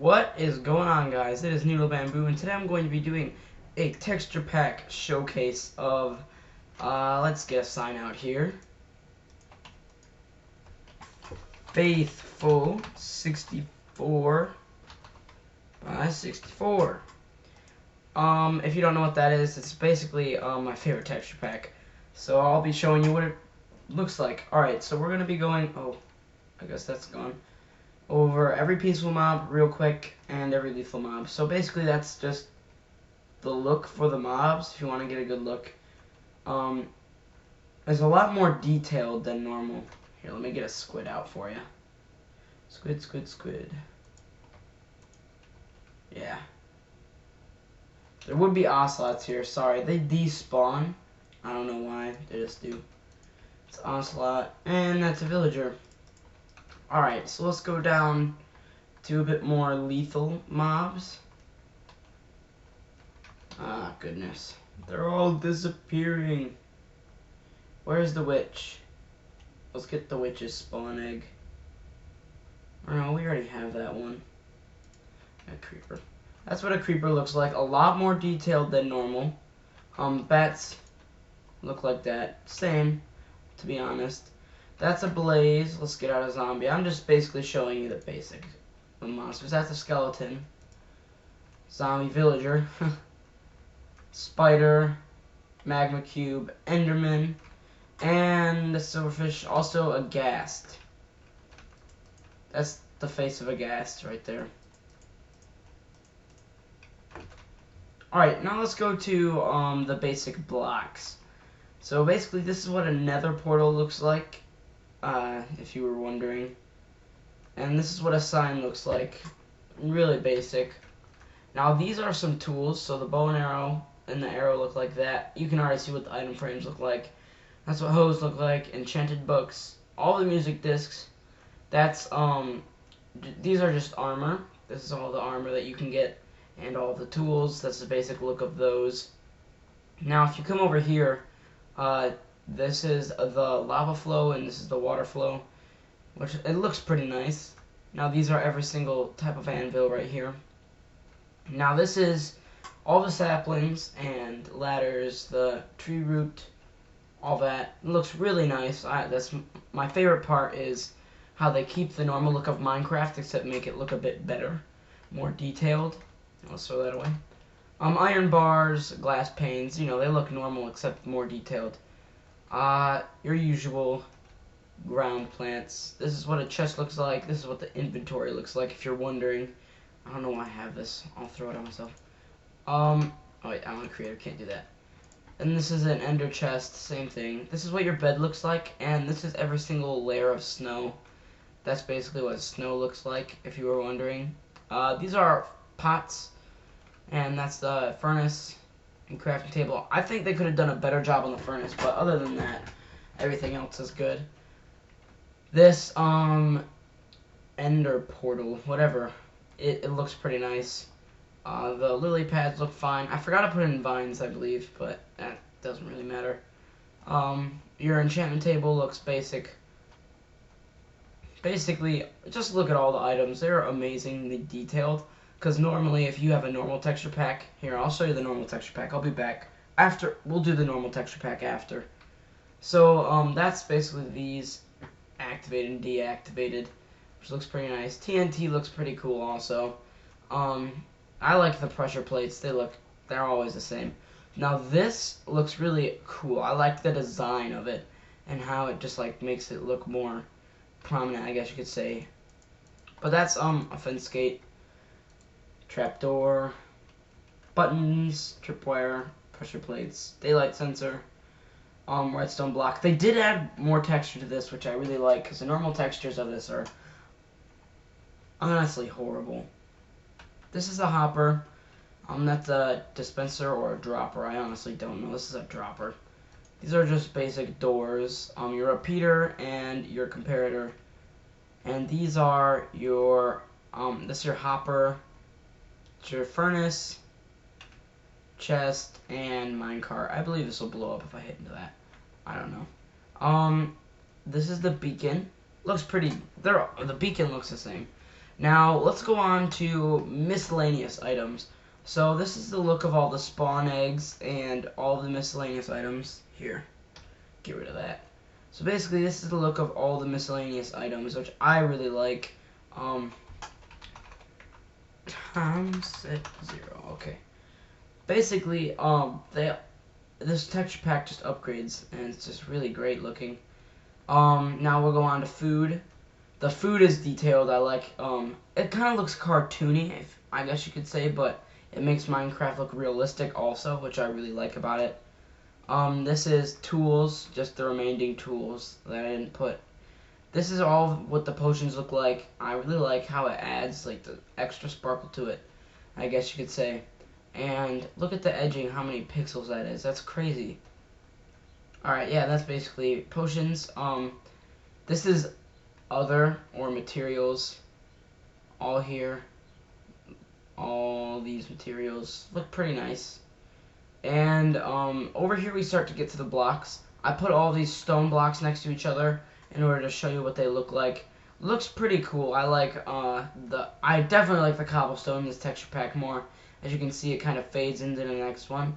What is going on, guys? It is Noodle Bamboo, and today I'm going to be doing a texture pack showcase of, let's get a sign out here. Faithful 64 by 64. If you don't know what that is, it's basically my favorite texture pack. So I'll be showing you what it looks like. Alright, so we're going to be going, oh, I guess that's gone, over every peaceful mob real quick and every lethal mob. So basically that's just the look for the mobs if you want to get a good look. It's a lot more detailed than normal. Here, let me get a squid out for you. Squid, squid, squid. Yeah. There would be ocelots here. Sorry, they despawn. I don't know why. They just do. It's ocelot. And that's a villager. Alright, so let's go down to a bit more lethal mobs. Ah, goodness. They're all disappearing. Where's the witch? Let's get the witch's spawn egg. Oh, no, we already have that one. A creeper. That's what a creeper looks like. A lot more detailed than normal. Bats look like that. Same, to be honest. That's a blaze. Let's get out a zombie. I'm just basically showing you the basic monsters. That's a skeleton. Zombie villager. Spider. Magma cube. Enderman. And the silverfish. Also a ghast. That's the face of a ghast right there. Alright, now let's go to the basic blocks. So basically this is what a nether portal looks like, if you were wondering. And this is what a sign looks like. Really basic. Now these are some tools, so the bow and arrow and the arrow look like that. You can already see what the item frames look like. That's what hoes look like, enchanted books, all the music discs. That's, these are just armor. This is all the armor that you can get. And all of the tools. That's the basic look of those. Now if you come over here, this is the lava flow and this is the water flow, which it looks pretty nice. Now these are every single type of anvil right here. Now this is all the saplings and ladders, the tree root, all that. It looks really nice. That's my favorite part, is how they keep the normal look of Minecraft except make it look a bit better, more detailed. Let's throw that away. Iron bars, glass panes, you know, they look normal except more detailed. Your usual ground plants. This is what a chest looks like. This is what the inventory looks like, if you're wondering. I don't know why I have this. I'll throw it on myself. Oh wait, I'm a creator, can't do that. And this is an ender chest, same thing. This is what your bed looks like, and this is every single layer of snow. That's basically what snow looks like, if you were wondering. These are pots, and that's the furnace and crafting table. I think they could have done a better job on the furnace, but other than that, everything else is good. This ender portal, whatever, it looks pretty nice. The lily pads look fine. I forgot to put in vines, I believe, but that doesn't really matter. Your enchantment table looks basic. Basically, just look at all the items. They're amazingly detailed. Because normally, if you have a normal texture pack, here, I'll show you the normal texture pack. I'll be back after. We'll do the normal texture pack after. So, that's basically these activated and deactivated, which looks pretty nice. TNT looks pretty cool also. I like the pressure plates. They're always the same. Now, this looks really cool. I like the design of it and how it just, like, makes it look more prominent, I guess you could say. But that's, a fence gate. Trapdoor, buttons, tripwire, pressure plates, daylight sensor, redstone block. They did add more texture to this, which I really like, because the normal textures of this are honestly horrible. This is a hopper. That's a dispenser or a dropper. I honestly don't know. This is a dropper. These are just basic doors. Your repeater and your comparator. And these are your, this is your hopper, your furnace, chest, and minecart. I believe this will blow up if I hit into that. I don't know. This is the beacon. Looks pretty. The beacon looks the same. Now, let's go on to miscellaneous items. So, this is the look of all the spawn eggs and all the miscellaneous items. Here, get rid of that. So, basically, this is the look of all the miscellaneous items, which I really like. Times set 0, okay. Basically, this texture pack just upgrades, and it's just really great looking. Now we'll go on to food. The food is detailed. I like, it kind of looks cartoony, I guess you could say, but it makes Minecraft look realistic also, which I really like about it. This is tools, just the remaining tools that I didn't put. This is all what the potions look like. I really like how it adds, like, the extra sparkle to it, I guess you could say. And look at the edging, how many pixels that is. That's crazy. Alright, yeah, that's basically potions. This is other or materials. All here. All these materials look pretty nice. And over here we start to get to the blocks. I put all these stone blocks next to each other in order to show you what they look like. Looks pretty cool. I like I definitely like the cobblestone in this texture pack more. As you can see, it kind of fades into the next one.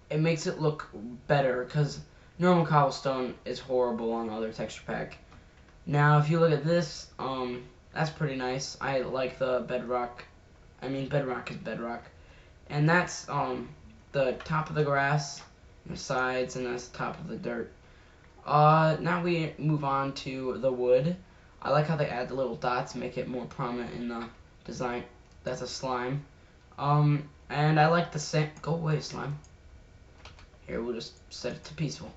It makes it look better because normal cobblestone is horrible on other texture pack. Now, if you look at this, that's pretty nice. I like the bedrock. I mean, bedrock is bedrock, and that's the top of the grass, the sides, and that's the top of the dirt. Now we move on to the wood. I like how they add the little dots, make it more prominent in the design. That's a slime. And I like the sand. Go away, slime. Here, we'll just set it to peaceful.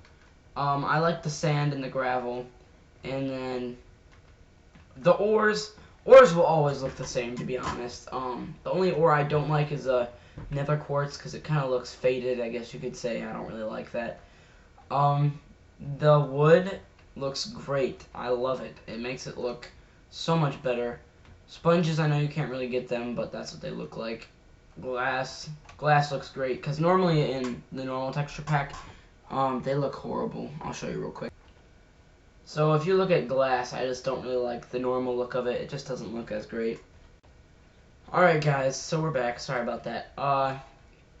I like the sand and the gravel, and then the ores. Ores will always look the same, to be honest. The only ore I don't like is a nether quartz, because it kind of looks faded, I guess you could say. I don't really like that. The wood looks great. I love it. It makes it look so much better. Sponges, I know you can't really get them, but that's what they look like. Glass looks great, because normally in the normal texture pack, they look horrible. I'll show you real quick. So if you look at glass, I just don't really like the normal look of it. It just doesn't look as great. Alright guys, so we're back. Sorry about that.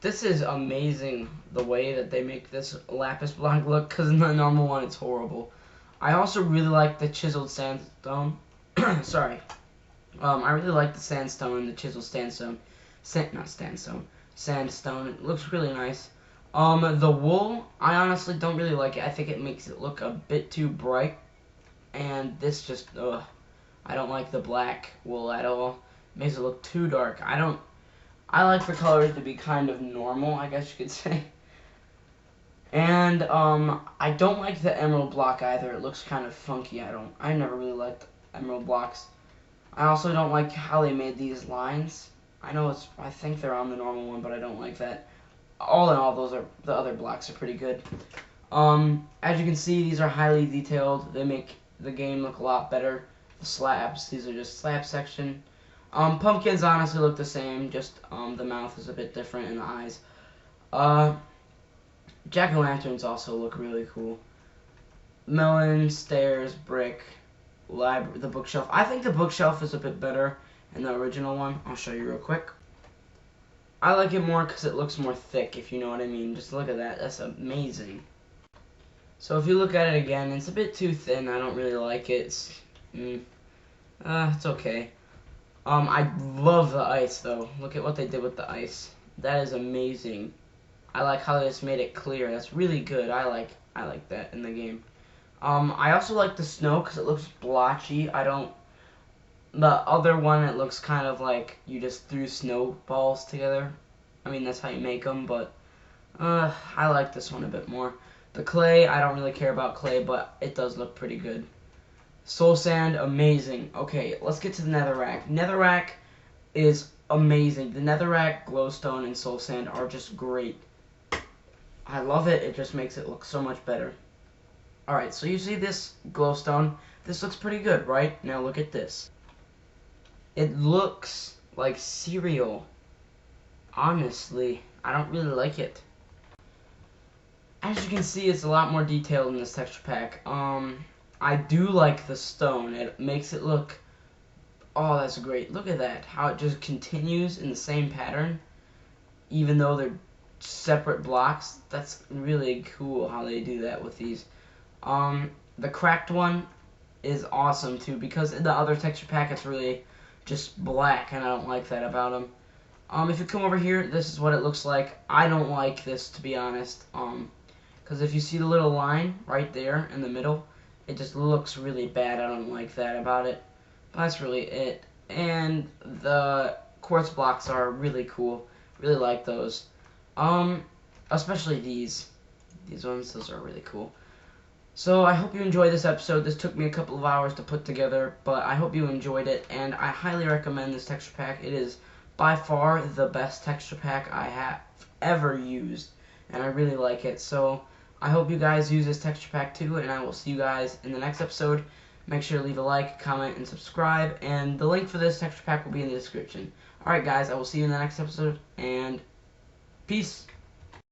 This is amazing, the way that they make this lapis block look, because in the normal one it's horrible. I also really like the chiseled sandstone. Sorry. I really like the sandstone and the chiseled sandstone. Sandstone. It looks really nice. The wool, I honestly don't really like it. I think it makes it look a bit too bright. And this just, I don't like the black wool at all. It makes it look too dark. I like the colors to be kind of normal, I guess you could say. And, I don't like the emerald block either. It looks kind of funky. I never really liked emerald blocks. I also don't like how they made these lines. I think they're on the normal one, but I don't like that. All in all, the other blocks are pretty good. As you can see, these are highly detailed. They make the game look a lot better. The slabs, these are just slab section. Pumpkins honestly look the same, just the mouth is a bit different in the eyes. Jack-o'-lanterns also look really cool. Melon, stairs, brick, library, the bookshelf. I think the bookshelf is a bit better in the original one. I'll show you real quick. I like it more because it looks more thick, if you know what I mean. Just look at that. That's amazing. So if you look at it again, it's a bit too thin. I don't really like it. It's okay. I love the ice, though. Look at what they did with the ice. That is amazing. I like how they just made it clear. That's really good. I like that in the game. I also like the snow because it looks blotchy. The other one, it looks kind of like you just threw snowballs together. I mean, that's how you make them, but I like this one a bit more. The clay, I don't really care about clay, but it does look pretty good. Soul sand, amazing. Okay, let's get to the netherrack. Netherrack is amazing. The netherrack, glowstone, and soul sand are just great. I love it. It just makes it look so much better. Alright, so you see this glowstone. This looks pretty good, right? Now look at this. It looks like cereal. Honestly, I don't really like it. As you can see, it's a lot more detailed in this texture pack. I do like the stone. It makes it look Oh, that's great. Look at that. How it just continues in the same pattern, even though they're separate blocks. That's really cool how they do that with these. The cracked one is awesome too, because in the other texture pack it's really just black, and I don't like that about them. If you come over here, this is what it looks like. I don't like this, to be honest, because if you see the little line right there in the middle, it just looks really bad. I don't like that about it. But that's really it. And the quartz blocks are really cool. Really like those. Especially these. These ones, those are really cool. So I hope you enjoyed this episode. This took me a couple of hours to put together, but I hope you enjoyed it, and I highly recommend this texture pack. It is by far the best texture pack I have ever used, and I really like it. So I hope you guys use this texture pack too, and I will see you guys in the next episode. Make sure to leave a like, comment, and subscribe, and the link for this texture pack will be in the description. Alright guys, I will see you in the next episode, and peace!